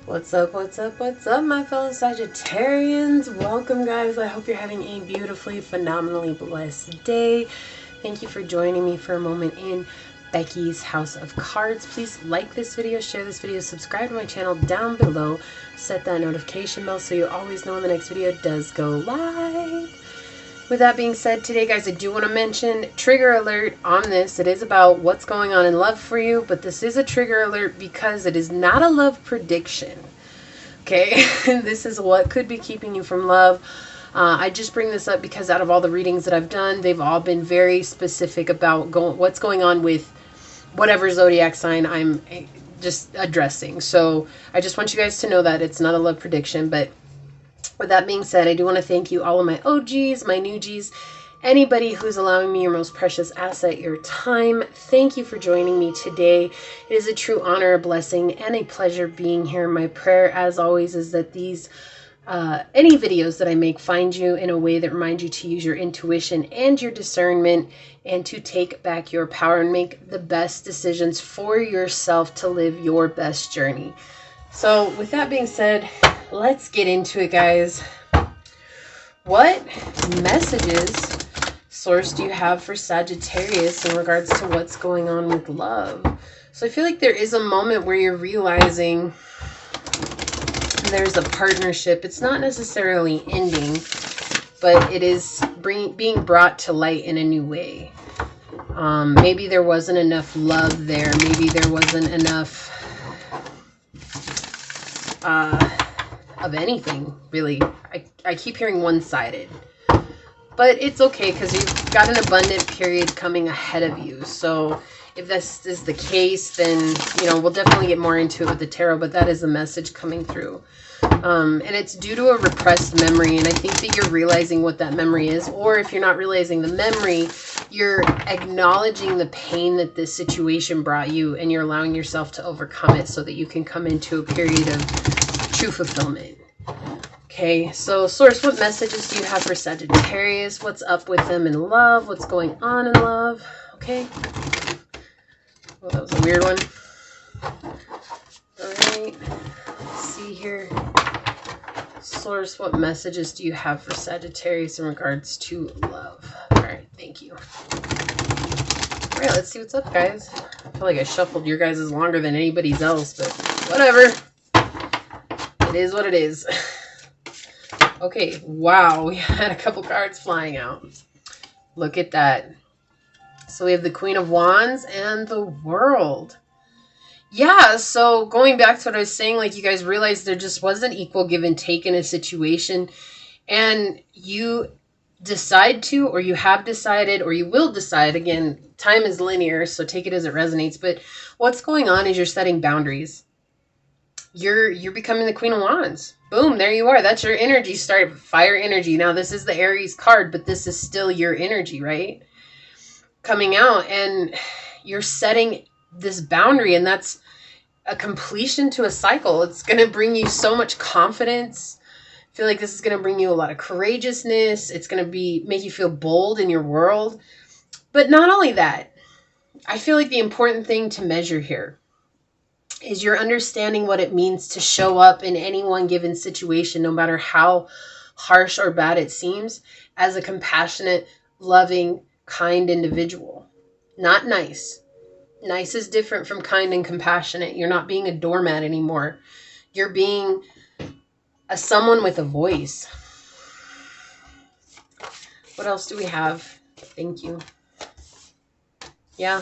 What's up, what's up, what's up, my fellow Sagittarians? Welcome, guys. I hope you're having a beautifully, phenomenally blessed day. Thank you for joining me for a moment in Becky's House of Cards. Please like this video, share this video, subscribe to my channel down below, set that notification bell so you always know when the next video does go live. With that being said, today, guys, I do want to mention trigger alert on this. It is about what's going on in love for you, but this is a trigger alert because it is not a love prediction. Okay, this is what could be keeping you from love. I just bring this up because out of all the readings that I've done, they've all been very specific about what's going on with whatever zodiac sign I'm just addressing. So I just want you guys to know that it's not a love prediction, but with that being said, I do want to thank you, all of my OGs, my new Gs, anybody who's allowing me your most precious asset, your time. Thank you for joining me today. It is a true honor, a blessing, and a pleasure being here. My prayer, as always, is that these any videos that I make find you in a way that reminds you to use your intuition and your discernment and to take back your power and make the best decisions for yourself to live your best journey. So with that being said, let's get into it, guys. What messages, Source, do you have for Sagittarius in regards to what's going on with love? So I feel like there is a moment where you're realizing there's a partnership. It's not necessarily ending, but it is being brought to light in a new way. Maybe there wasn't enough love there. Maybe there wasn't enough of anything, really. I keep hearing one-sided, but it's okay because you've got an abundant period coming ahead of you. So if this is the case, then, you know, we'll definitely get more into it with the tarot, but that is the message coming through. And it's due to a repressed memory, and I think that you're realizing what that memory is, or if you're not realizing the memory, you're acknowledging the pain that this situation brought you, and you're allowing yourself to overcome it so that you can come into a period of true fulfillment. Okay, so Source, what messages do you have for Sagittarius? What's up with them in love? What's going on in love? Okay. Well, that was a weird one. All right. Let's see here. Source, what messages do you have for Sagittarius in regards to love? All right, thank you. All right, let's see what's up, guys. I feel like I shuffled your guys' longer than anybody's else, but whatever. It is what it is. Okay, wow, we had a couple cards flying out. Look at that. So we have the Queen of Wands and the World. Yeah, so going back to what I was saying, like, you guys realized there just wasn't equal give and take in a situation, and you decide to, or you have decided, or you will decide. Again, time is linear, so take it as it resonates, but what's going on is you're setting boundaries. You're becoming the Queen of Wands. Boom, there you are. That's your energy. Start fire energy. Now, this is the Aries card, but this is still your energy, right? Coming out, and you're setting this boundary, and that's a completion to a cycle. It's going to bring you so much confidence. I feel like this is going to bring you a lot of courageousness. It's going to make you feel bold in your world. But not only that, I feel like the important thing to measure here is you're understanding what it means to show up in any one given situation, no matter how harsh or bad it seems, as a compassionate, loving, kind individual. Not nice. Nice is different from kind and compassionate. You're not being a doormat anymore. You're being someone with a voice. What else do we have? Thank you. Yeah.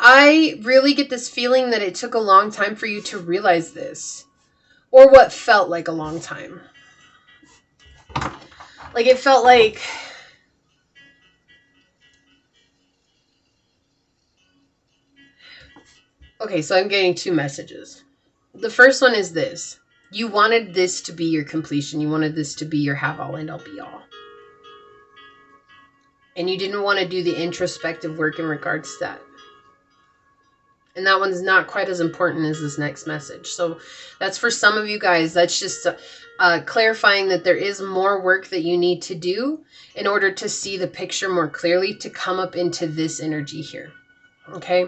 I really get this feeling that it took a long time for you to realize this, or what felt like a long time. Like, it felt like, okay, so I'm getting two messages. The first one is this. You wanted this to be your completion. You wanted this to be your have-all, end-all, be-all. And you didn't want to do the introspective work in regards to that. And that one's not quite as important as this next message. So that's for some of you guys. That's just clarifying that there is more work that you need to do in order to see the picture more clearly, to come up into this energy here. Okay.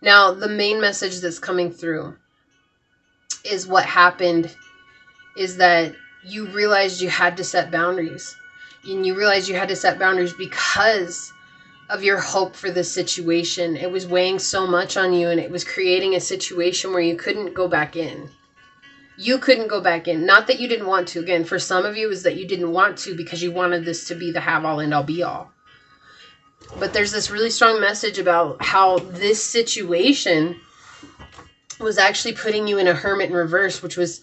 Now, the main message that's coming through, is what happened is that you realized you had to set boundaries. And you realized you had to set boundaries because of your hope for this situation. It was weighing so much on you, and it was creating a situation where you couldn't go back in. You couldn't go back in. Not that you didn't want to. Again, for some of you, is that you didn't want to because you wanted this to be the have-all, end-all, be-all. But there's this really strong message about how this situation was actually putting you in a hermit in reverse, which was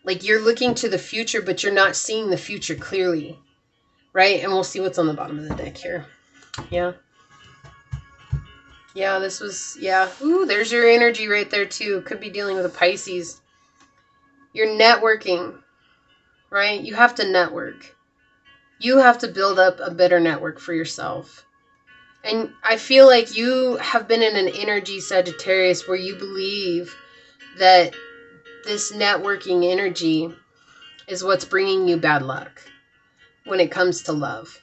like you're looking to the future, but you're not seeing the future clearly, right? And we'll see what's on the bottom of the deck here. Yeah. Yeah, this was, yeah. Ooh, there's your energy right there too. Could be dealing with a Pisces. You're networking, right? You have to network. You have to build up a better network for yourself. And I feel like you have been in an energy, Sagittarius, where you believe that this networking energy is what's bringing you bad luck when it comes to love.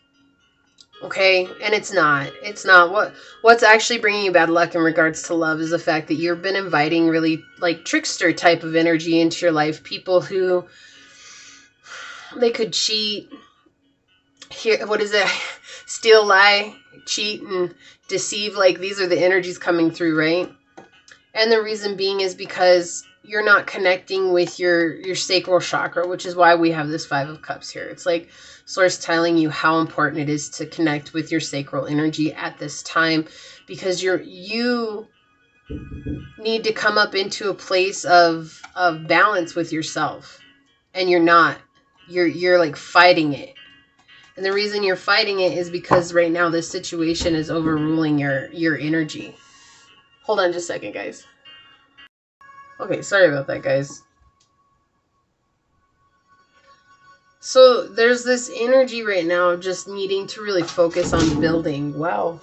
Okay? And it's not. It's not. What's actually bringing you bad luck in regards to love is the fact that you've been inviting really like trickster type of energy into your life. People who, they could cheat. Here, what is it? Steal, lie, cheat, and deceive. Like, these are the energies coming through, right? And the reason being is because you're not connecting with your sacral chakra, which is why we have this Five of Cups here. It's like Source telling you how important it is to connect with your sacral energy at this time, because you need to come up into a place of balance with yourself, and you're not. You're like fighting it. And the reason you're fighting it is because right now this situation is overruling your energy. Hold on just a second, guys. Okay, sorry about that, guys. So there's this energy right now of just needing to really focus on building. Wow.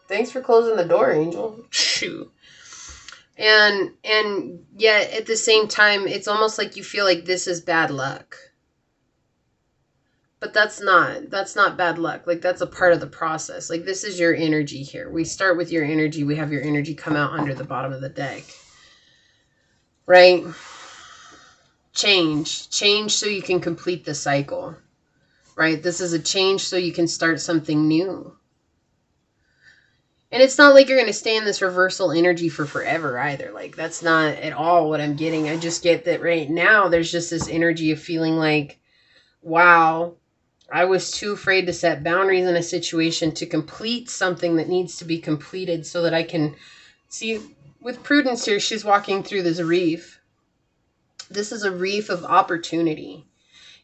Thanks for closing the door, Angel. Shoot. And yet at the same time, it's almost like you feel like this is bad luck. But that's not bad luck. Like, that's a part of the process. Like, this is your energy here. We start with your energy. We have your energy come out under the bottom of the deck. Right? Change so you can complete the cycle, right? This is a change so you can start something new. And it's not like you're going to stay in this reversal energy for forever either. Like, that's not at all what I'm getting. I just get that right now there's just this energy of feeling like, wow, I was too afraid to set boundaries in a situation to complete something that needs to be completed so that I can see. With Prudence here, she's walking through this reef. This is a reef of opportunity.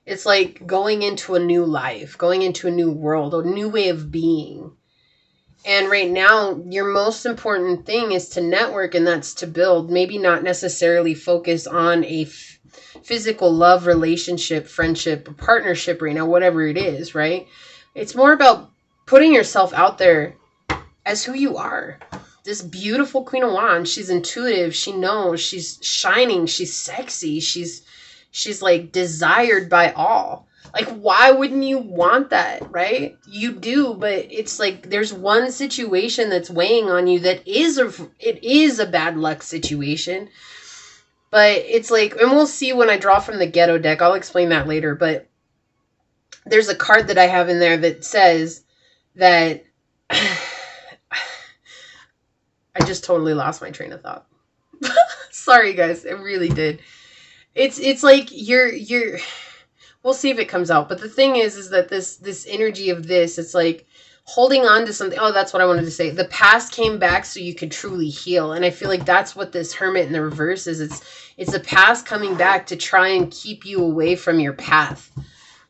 It's like going into a new life, going into a new world, a new way of being. And right now, your most important thing is to network, and that's to build. Maybe not necessarily focus on a physical love, relationship, friendship, or partnership right now, whatever it is, right? It's more about putting yourself out there as who you are. This beautiful Queen of Wands, she's intuitive, she knows, she's shining, she's sexy, she's like desired by all. Like, why wouldn't you want that, right? You do, but it's like there's one situation that's weighing on you that it is a bad luck situation. But it's like, and we'll see when I draw from the Ghetto deck, I'll explain that later, but there's a card that I have in there that says that I just totally lost my train of thought. Sorry, guys. I really did. It's like you're we'll see if it comes out. But the thing is that this energy of this, it's like holding on to something. Oh, that's what I wanted to say. The past came back so you could truly heal. And I feel like that's what this Hermit in the reverse is. It's the past coming back to try and keep you away from your path,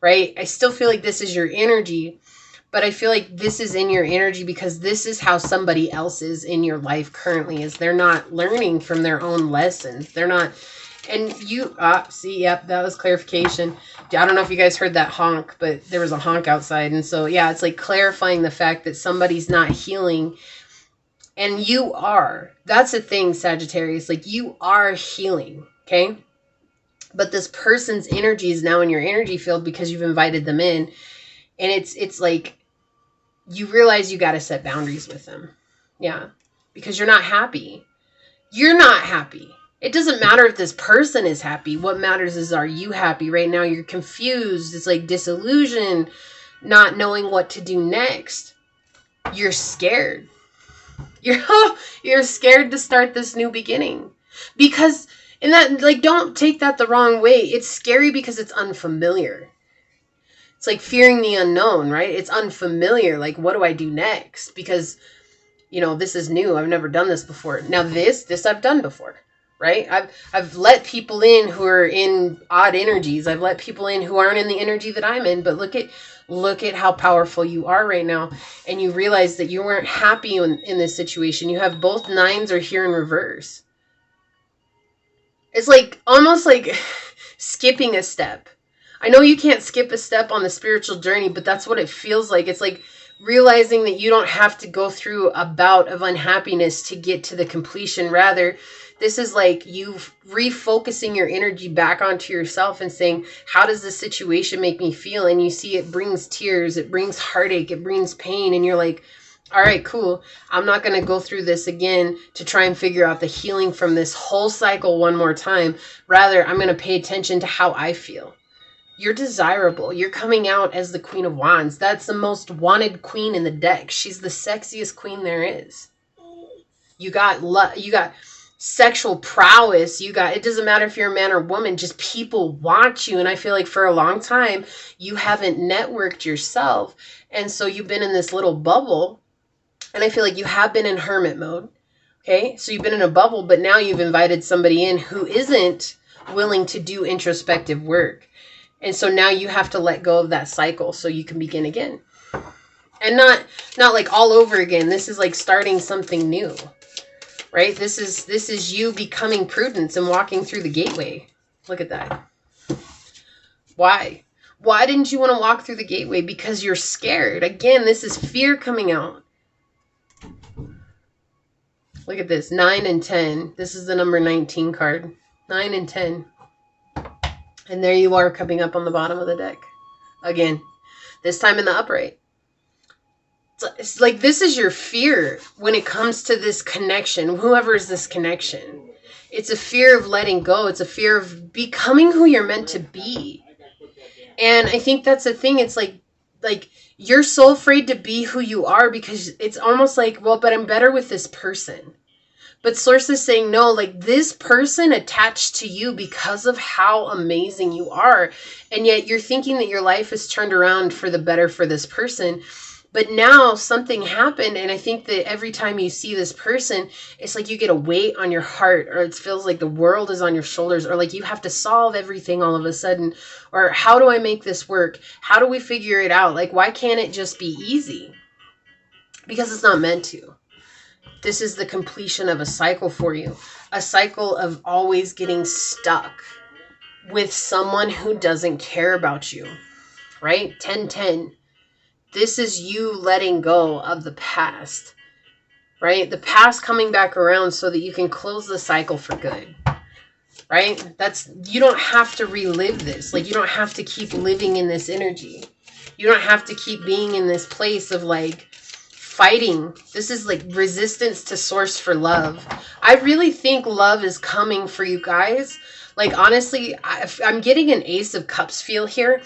right? I still feel like this is your energy. But I feel like this is in your energy because this is how somebody else is in your life currently, is they're not learning from their own lessons. They're not, and you, see, yep, that was clarification. I don't know if you guys heard that honk, but there was a honk outside. And so, yeah, it's like clarifying the fact that somebody's not healing and you are. That's the thing, Sagittarius, like you are healing, okay? But this person's energy is now in your energy field because you've invited them in. And it's like, you realize you got to set boundaries with them. Yeah. Because you're not happy. You're not happy. It doesn't matter if this person is happy. What matters is, are you happy? Right now you're confused. It's like disillusion, not knowing what to do next. You're scared. You're scared to start this new beginning. Because, and that, like, don't take that the wrong way. It's scary because it's unfamiliar. It's like fearing the unknown, right? It's unfamiliar. Like, what do I do next? Because, you know, this is new. I've never done this before. Now this I've done before, right? I've let people in who are in odd energies. I've let people in who aren't in the energy that I'm in. But look at how powerful you are right now. And you realize that you weren't happy in this situation. You have both 9s are here in reverse. It's like almost like skipping a step. I know you can't skip a step on the spiritual journey, but that's what it feels like. It's like realizing that you don't have to go through a bout of unhappiness to get to the completion. Rather, this is like you refocusing your energy back onto yourself and saying, how does this situation make me feel? And you see it brings tears, it brings heartache, it brings pain. And you're like, all right, cool. I'm not going to go through this again to try and figure out the healing from this whole cycle one more time. Rather, I'm going to pay attention to how I feel. You're desirable. You're coming out as the Queen of Wands. That's the most wanted queen in the deck. She's the sexiest queen there is. You got sexual prowess. It doesn't matter if you're a man or woman, just people want you. And I feel like for a long time, you haven't networked yourself. And so you've been in this little bubble. And I feel like you have been in hermit mode. Okay. So you've been in a bubble, but now you've invited somebody in who isn't willing to do introspective work. And so now you have to let go of that cycle so you can begin again. And not like all over again. This is like starting something new. Right? This is you becoming Prudence and walking through the gateway. Look at that. Why? Why didn't you want to walk through the gateway? Because you're scared. Again, this is fear coming out. Look at this. 9 and 10. This is the number 19 card. 9 and 10. And there you are coming up on the bottom of the deck. Again, this time in the upright. It's like this is your fear when it comes to this connection. Whoever is this connection. It's a fear of letting go. It's a fear of becoming who you're meant to be. And I think that's the thing. It's like you're so afraid to be who you are because it's almost like, well, but I'm better with this person. But Source is saying, no, like this person attached to you because of how amazing you are. And yet you're thinking that your life is turned around for the better for this person. But now something happened. And I think that every time you see this person, it's like you get a weight on your heart, or it feels like the world is on your shoulders, or like you have to solve everything all of a sudden. Or how do I make this work? How do we figure it out? Like, why can't it just be easy? Because it's not meant to. This is the completion of a cycle for you. A cycle of always getting stuck with someone who doesn't care about you. Right? 10-10. This is you letting go of the past. Right? The past coming back around so that you can close the cycle for good. Right? You don't have to relive this. Like, you don't have to keep living in this energy. You don't have to keep being in this place of like fighting. This is like resistance to Source for love. I really think love is coming for you guys. Like, honestly, I'm getting an Ace of Cups feel here.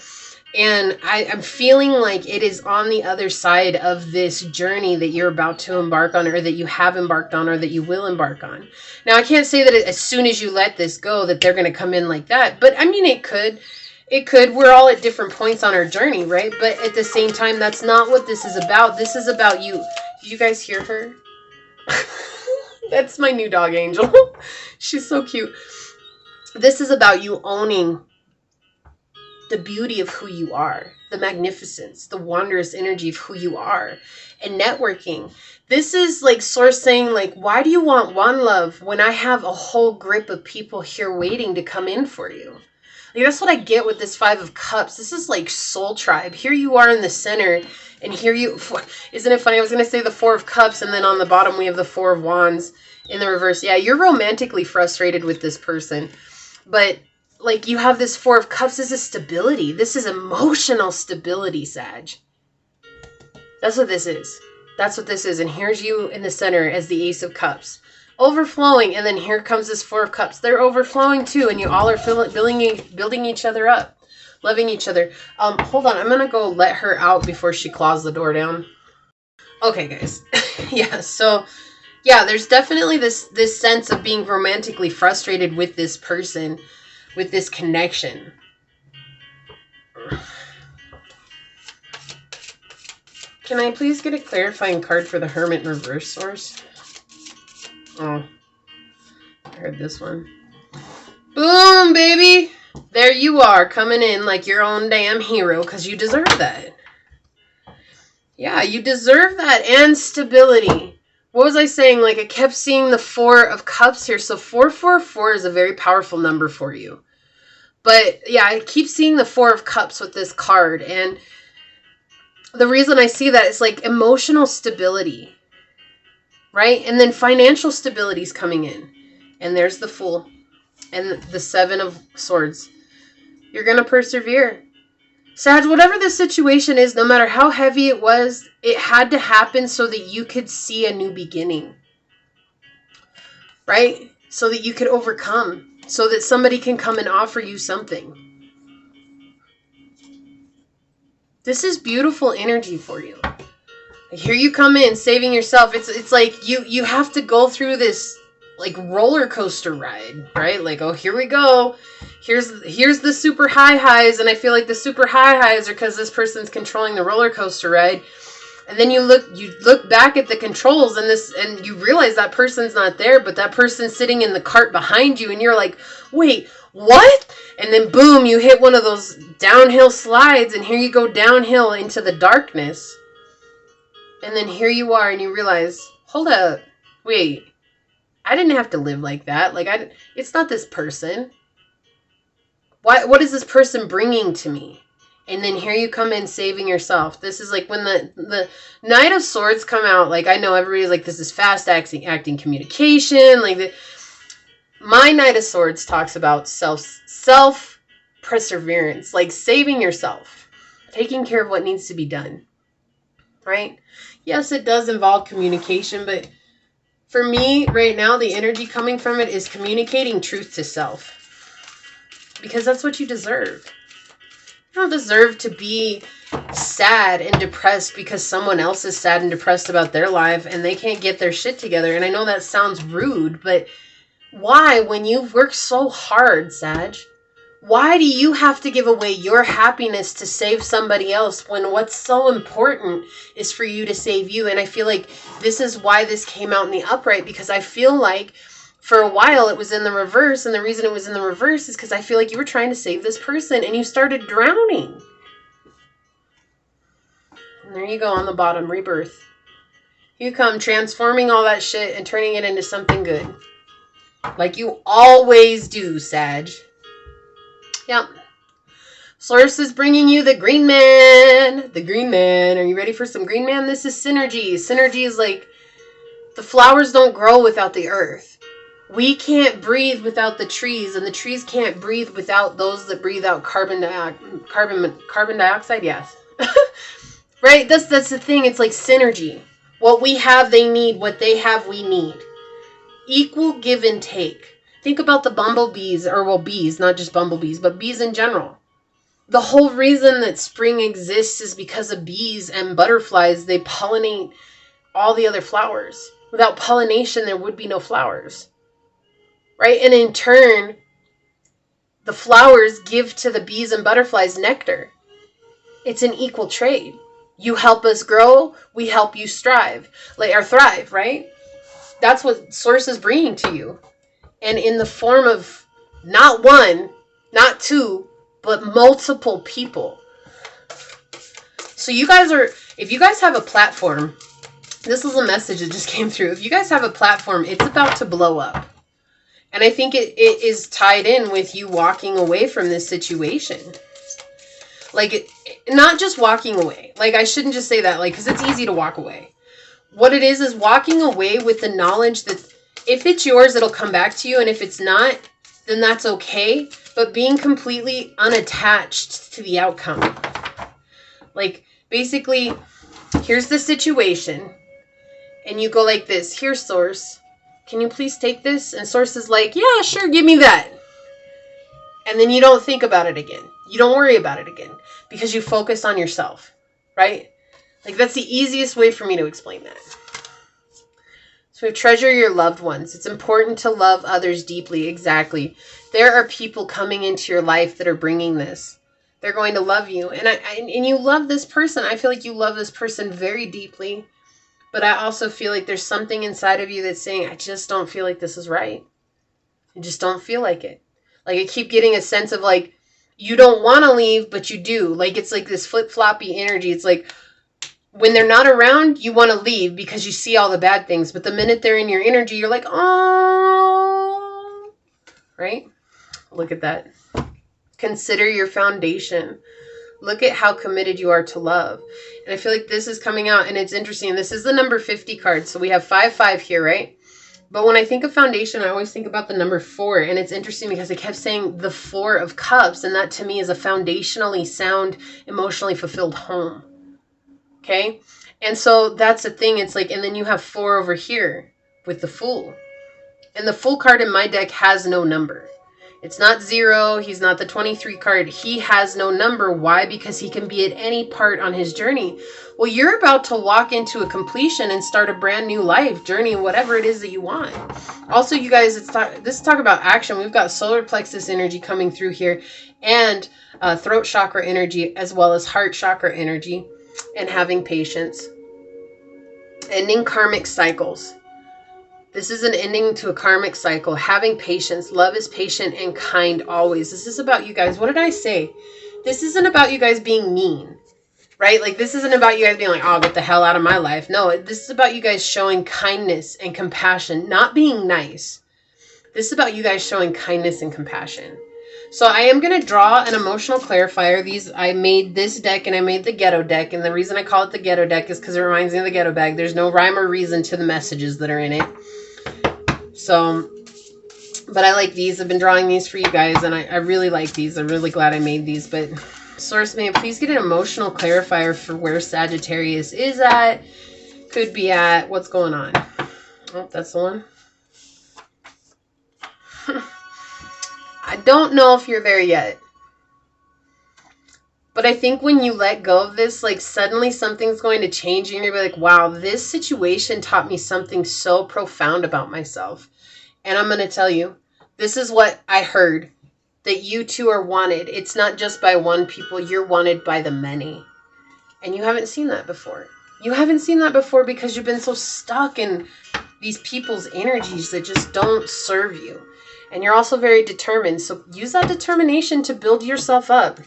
And I'm feeling like it is on the other side of this journey that you're about to embark on, or that you have embarked on, or that you will embark on. Now, I can't say that as soon as you let this go that they're going to come in like that. But I mean, it could. It could. We're all at different points on our journey, right? But at the same time, that's not what this is about. This is about you. Did you guys hear her? That's my new dog, Angel. She's so cute. This is about you owning the beauty of who you are, the magnificence, the wondrous energy of who you are, and networking. This is like Source saying, like, why do you want one love when I have a whole grip of people here waiting to come in for you? Like, that's what I get with this 5 of Cups. This is like soul tribe. Here you are in the center, and here you... Isn't it funny? I was going to say the 4 of Cups, and then on the bottom we have the 4 of Wands in the reverse. Yeah, you're romantically frustrated with this person. But, like, you have this 4 of Cups. This is stability. This is emotional stability, Sag. That's what this is. That's what this is. And here's you in the center as the Ace of Cups. Overflowing. And then here comes this Four of Cups. They're overflowing too. And you all are building each other up. Loving each other. Hold on. I'm going to go let her out before she claws the door down. Okay, guys. Yeah, so... yeah, there's definitely this sense of being romantically frustrated with this person, with this connection. Can I please get a clarifying card for the Hermit in reverse, Source? Oh, I heard this one. Boom, baby! There you are, coming in like your own damn hero, because you deserve that. Yeah, you deserve that, and stability. What was I saying? Like, I kept seeing the Four of Cups here. So 444 is a very powerful number for you. But, yeah, I keep seeing the Four of Cups with this card. And the reason I see that is, like, emotional stability. Right? And then financial stability is coming in. And there's the Fool. And the Seven of Swords. You're going to persevere. Sag, whatever the situation is, no matter how heavy it was, it had to happen so that you could see a new beginning. Right? So that you could overcome. So that somebody can come and offer you something. This is beautiful energy for you. Here you come in, saving yourself. It's like you have to go through this like roller coaster ride, right? Like, oh, here we go. Here's the super high highs, and I feel like the super high highs are because this person's controlling the roller coaster ride. And then you look back at the controls and you realize that person's not there, but that person's sitting in the cart behind you, and you're like, wait, what? And then boom, you hit one of those downhill slides, and here you go downhill into the darkness. And then here you are, and you realize, hold up, wait, I didn't have to live like that. Like, it's not this person. What is this person bringing to me? And then here you come in saving yourself. This is like when the Knight of Swords come out. Like, I know everybody's like, this is fast acting communication. Like, my Knight of Swords talks about self perseverance, like saving yourself, taking care of what needs to be done. Right? Yes, it does involve communication, but for me right now, the energy coming from it is communicating truth to self. Because that's what you deserve. You don't deserve to be sad and depressed because someone else is sad and depressed about their life and they can't get their shit together. And I know that sounds rude, but why, when you've worked so hard, Sag, why do you have to give away your happiness to save somebody else when what's so important is for you to save you? And I feel like this is why this came out in the upright, because I feel like for a while it was in the reverse, and the reason it was in the reverse is because I feel like you were trying to save this person and you started drowning. And there you go on the bottom, rebirth. You come transforming all that shit and turning it into something good. Like you always do, Sag. Yep. Source is bringing you the Green Man. The Green Man. Are you ready for some Green Man? This is synergy. Synergy is like the flowers don't grow without the earth. We can't breathe without the trees, and the trees can't breathe without those that breathe out carbon dioxide. Yes. Right? That's the thing. It's like synergy. What we have, they need. What they have, we need. Equal give and take. Think about the bumblebees, or well, bees, not just bumblebees, but bees in general. The whole reason that spring exists is because of bees and butterflies. They pollinate all the other flowers. Without pollination, there would be no flowers. Right? And in turn, the flowers give to the bees and butterflies nectar. It's an equal trade. You help us grow, we help you strive. Or thrive, right? That's what Source is bringing to you. And in the form of not one, not two, but multiple people. So you guys are, if you guys have a platform, this is a message that just came through. If you guys have a platform, it's about to blow up. And I think it is tied in with you walking away from this situation. Like, not just walking away. Like, I shouldn't just say that, like, because it's easy to walk away. What it is walking away with the knowledge that if it's yours, it'll come back to you. And if it's not, then that's okay. But being completely unattached to the outcome. Like, basically, here's the situation. And you go like this. Here's Source. can you please take this? And Source is like, yeah, sure, give me that. And then you don't think about it again. You don't worry about it again because you focus on yourself, right? Like, that's the easiest way for me to explain that. So treasure your loved ones. It's important to love others deeply. Exactly. There are people coming into your life that are bringing this. They're going to love you. And you love this person. I feel like you love this person very deeply. But I also feel like there's something inside of you that's saying, I just don't feel like this is right. I just don't feel like it. Like, I keep getting a sense of like, you don't want to leave, but you do. Like, it's like this flip-floppy energy. It's like, when they're not around, you want to leave because you see all the bad things. But the minute they're in your energy, you're like, oh, right? Look at that. Consider your foundation. Look at how committed you are to love. And I feel like this is coming out, and it's interesting. This is the number 50 card. So we have 5-5 here, right? But when I think of foundation, I always think about the number 4. And it's interesting because I kept saying the 4 of Cups. And that to me is a foundationally sound, emotionally fulfilled home. Okay? And so that's the thing. It's like, and then you have 4 over here with the Fool. And the Fool card in my deck has no number. It's not 0. He's not the 23 card. He has no number. Why? Because he can be at any part on his journey. Well, you're about to walk into a completion and start a brand new life, journey, whatever it is that you want. Also, you guys, this is talk about action. We've got solar plexus energy coming through here and throat chakra energy as well as heart chakra energy and having patience. Ending karmic cycles. This is an ending to a karmic cycle. Having patience. Love is patient and kind always. This is about you guys. What did I say? This isn't about you guys being mean, right? Like, this isn't about you guys being like, oh, get the hell out of my life. No, this is about you guys showing kindness and compassion, not being nice. This is about you guys showing kindness and compassion. So I am going to draw an emotional clarifier. I made this deck and I made the ghetto deck. And the reason I call it the ghetto deck is because it reminds me of the ghetto bag. There's no rhyme or reason to the messages that are in it. So, but I like these. I've been drawing these for you guys, and I really like these. I'm really glad I made these. But Source, may I please get an emotional clarifier for where Sagittarius is at, could be at, what's going on? Oh, that's the one. I don't know if you're there yet. But I think when you let go of this, like, suddenly something's going to change and you're going to be like, wow, this situation taught me something so profound about myself. And I'm going to tell you, this is what I heard, that you two are wanted. It's not just by one people, you're wanted by the many. And you haven't seen that before. You haven't seen that before because you've been so stuck in these people's energies that just don't serve you. And you're also very determined. So use that determination to build yourself up.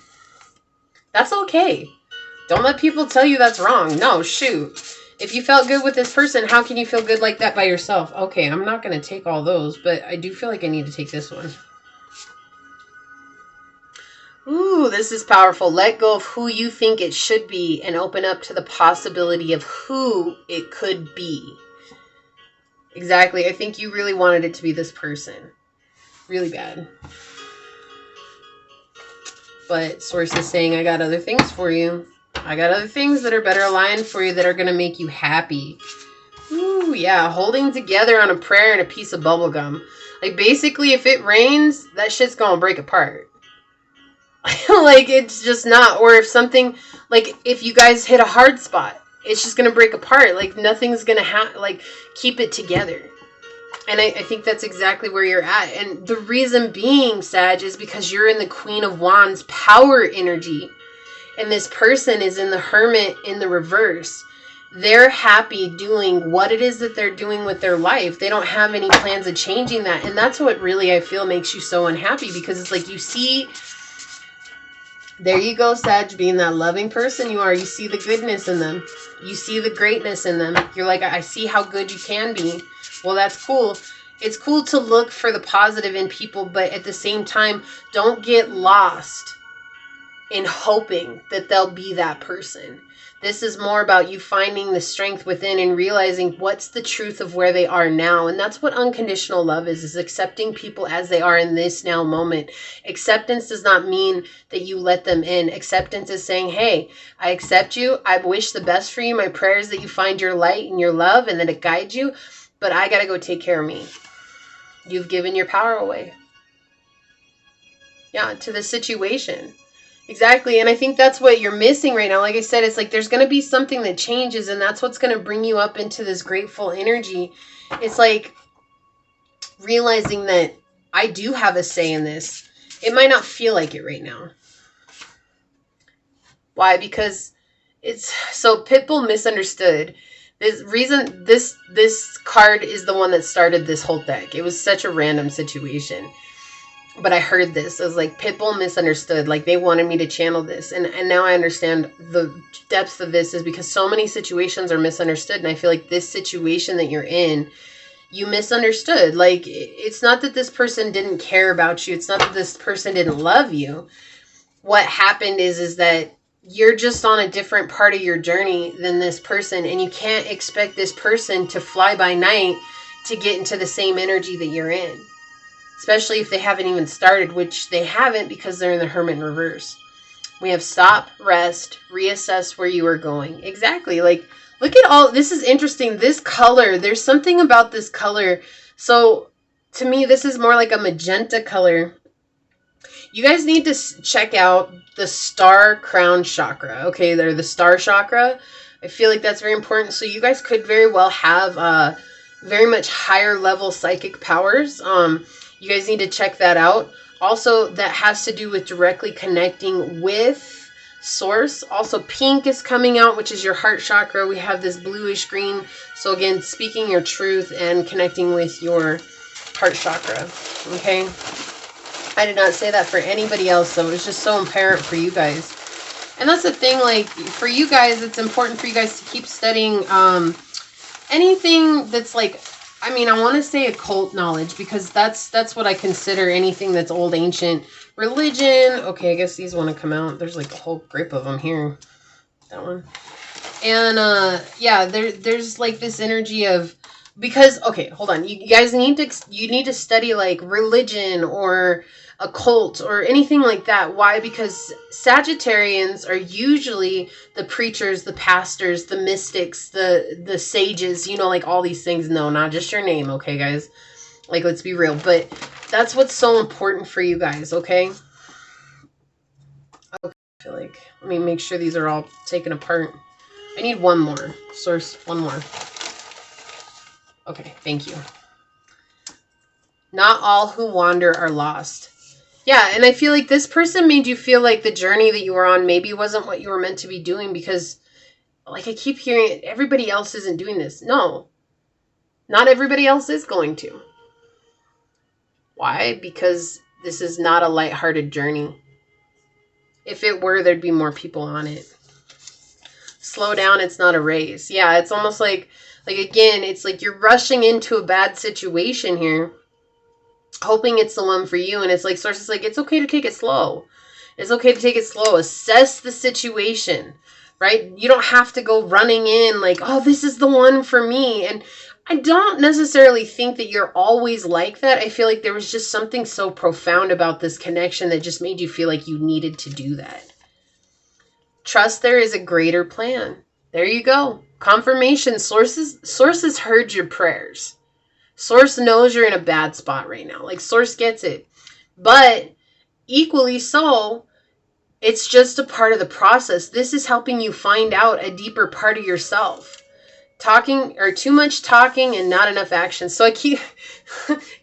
That's okay. Don't let people tell you that's wrong. No, shoot. If you felt good with this person, how can you feel good like that by yourself? Okay, I'm not going to take all those, but I do feel like I need to take this one. Ooh, this is powerful. Let go of who you think it should be and open up to the possibility of who it could be. Exactly. I think you really wanted it to be this person. Really bad. But Source is saying, I got other things for you. I got other things that are better aligned for you that are going to make you happy. Ooh, yeah. Holding together on a prayer and a piece of bubble gum. Like, basically, if it rains, that shit's going to break apart. Like, it's just not. Or if something, like, if you guys hit a hard spot, it's just going to break apart. Like, nothing's going to, like, keep it together. And I think that's exactly where you're at. And the reason being, Sag, is because you're in the Queen of Wands power energy. And this person is in the Hermit in the reverse. They're happy doing what it is that they're doing with their life. They don't have any plans of changing that. And that's what really I feel makes you so unhappy. Because it's like you see, there you go, Sag, being that loving person you are. You see the goodness in them. You see the greatness in them. You're like, I see how good you can be. Well, that's cool. It's cool to look for the positive in people, but at the same time, don't get lost in hoping that they'll be that person. This is more about you finding the strength within and realizing what's the truth of where they are now. And that's what unconditional love is accepting people as they are in this now moment. Acceptance does not mean that you let them in. Acceptance is saying, hey, I accept you. I wish the best for you. My prayer is that you find your light and your love and that it guides you. but I gotta go take care of me. You've given your power away. Yeah, to the situation. Exactly. And I think that's what you're missing right now. Like I said, it's like there's going to be something that changes, and that's what's going to bring you up into this grateful energy. It's like realizing that I do have a say in this. It might not feel like it right now. Why? Because it's so Pitbull misunderstood. This card is the one that started this whole deck. It was such a random situation. But I heard this. I was like, Pitbull misunderstood. Like, they wanted me to channel this. And now I understand the depth of this is because so many situations are misunderstood. And I feel like this situation that you're in, you misunderstood. Like, it's not that this person didn't care about you. It's not that this person didn't love you. What happened is that you're just on a different part of your journey than this person. And you can't expect this person to fly by night to get into the same energy that you're in. Especially if they haven't even started, which they haven't because they're in the Hermit in reverse. We have stop, rest, reassess where you are going. Exactly. Like, look at all, this is interesting. This color, there's something about this color. So, to me, this is more like a magenta color. You guys need to check out the star crown chakra. Okay, they're the star chakra. I feel like that's very important. So, you guys could very well have very much higher level psychic powers. You guys need to check that out. Also, that has to do with directly connecting with source. Also, pink is coming out, which is your heart chakra. We have this bluish green. So again, speaking your truth and connecting with your heart chakra. Okay. I did not say that for anybody else, though. It's just so apparent for you guys. And that's the thing, like, for you guys, it's important for you guys to keep studying anything that's like, I mean, I want to say occult knowledge because that's what I consider anything that's old, ancient. Religion. Okay, I guess these want to come out. There's like a whole grip of them here. That one. And yeah, there's like this energy of, because, okay, hold on. You guys need to study like religion or occult or anything like that. Why? Because Sagittarians are usually the preachers, the pastors, the mystics, the sages, you know, like all these things. No, not just your name, okay, guys? Like, let's be real. But that's what's so important for you guys, okay? Okay, I feel like, let me make sure these are all taken apart. I need one more. Source, one more. Okay, thank you. Not all who wander are lost. Yeah, and I feel like this person made you feel like the journey that you were on maybe wasn't what you were meant to be doing because, like, I keep hearing everybody else isn't doing this. No, not everybody else is going to. Why? Because this is not a lighthearted journey. If it were, there'd be more people on it. Slow down, it's not a race. Yeah, it's almost like again, it's like you're rushing into a bad situation here, hoping it's the one for you. And it's like, source is like, it's okay to take it slow. It's okay to take it slow. Assess the situation, right? You don't have to go running in like, oh, this is the one for me. And I don't necessarily think that you're always like that. I feel like there was just something so profound about this connection that just made you feel like you needed to do that. Trust there is a greater plan. There you go. Confirmation. Sources heard your prayers. Source knows you're in a bad spot right now. Like, Source gets it. But equally so, it's just a part of the process. This is helping you find out a deeper part of yourself. Talking, or too much talking and not enough action. So I keep,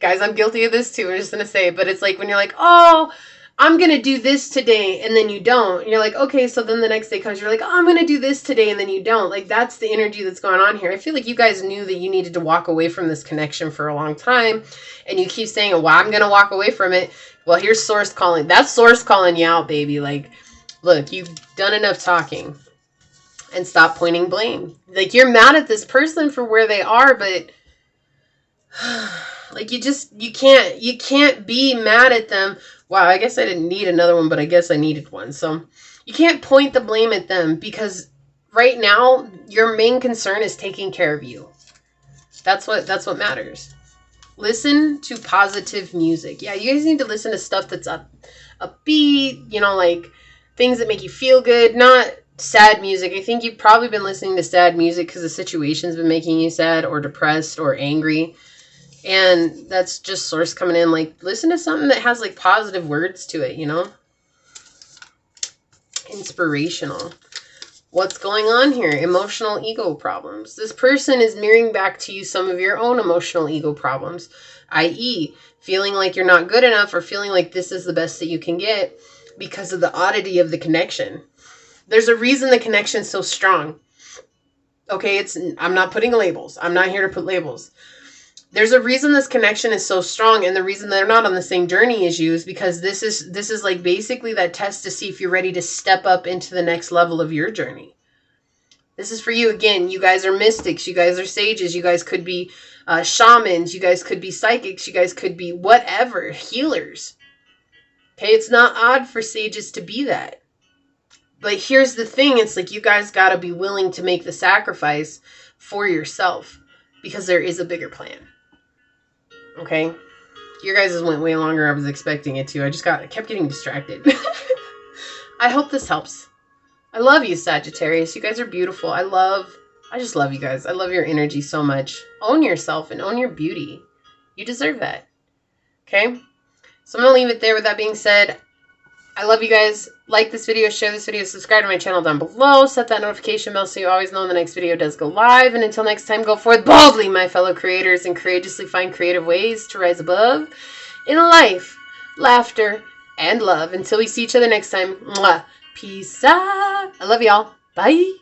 guys, I'm guilty of this too. I'm just going to say it. But it's like when you're like, oh, I'm going to do this today, and then you don't. And you're like, okay, so then the next day comes, you're like, oh, I'm going to do this today, and then you don't. Like, that's the energy that's going on here. I feel like you guys knew that you needed to walk away from this connection for a long time, and you keep saying, well, I'm going to walk away from it. Well, here's Source calling. That's Source calling you out, baby. Like, look, you've done enough talking, and stop pointing blame. Like, you're mad at this person for where they are, but like, you can't be mad at them. Wow, I guess I didn't need another one, but I guess I needed one. So you can't point the blame at them because right now your main concern is taking care of you. That's what matters. Listen to positive music. Yeah, you guys need to listen to stuff that's upbeat, you know, like things that make you feel good, not sad music. I think you've probably been listening to sad music because the situation's been making you sad or depressed or angry. And that's just source coming in. Like, listen to something that has like positive words to it, you know? Inspirational. What's going on here? Emotional ego problems. This person is mirroring back to you some of your own emotional ego problems, i.e., feeling like you're not good enough or feeling like this is the best that you can get because of the oddity of the connection. There's a reason the connection's so strong. Okay, I'm not putting labels. I'm not here to put labels. There's a reason this connection is so strong, and the reason they're not on the same journey as you is because this is like basically that test to see if you're ready to step up into the next level of your journey. This is for you. Again, you guys are mystics. You guys are sages. You guys could be shamans. You guys could be psychics. You guys could be whatever, healers. Okay, it's not odd for sages to be that. But here's the thing. It's like you guys got to be willing to make the sacrifice for yourself because there is a bigger plan. Okay? Your guys' went way longer than I was expecting it to. I kept getting distracted. I hope this helps. I love you, Sagittarius. You guys are beautiful. I just love you guys. I love your energy so much. Own yourself and own your beauty. You deserve that. Okay? So I'm going to leave it there. With that being said, I love you guys. Like this video, share this video, subscribe to my channel down below. Set that notification bell so you always know when the next video does go live. And until next time, go forth boldly, my fellow creators, and courageously find creative ways to rise above in life, laughter, and love. Until we see each other next time, mwah, peace out. I love y'all. Bye.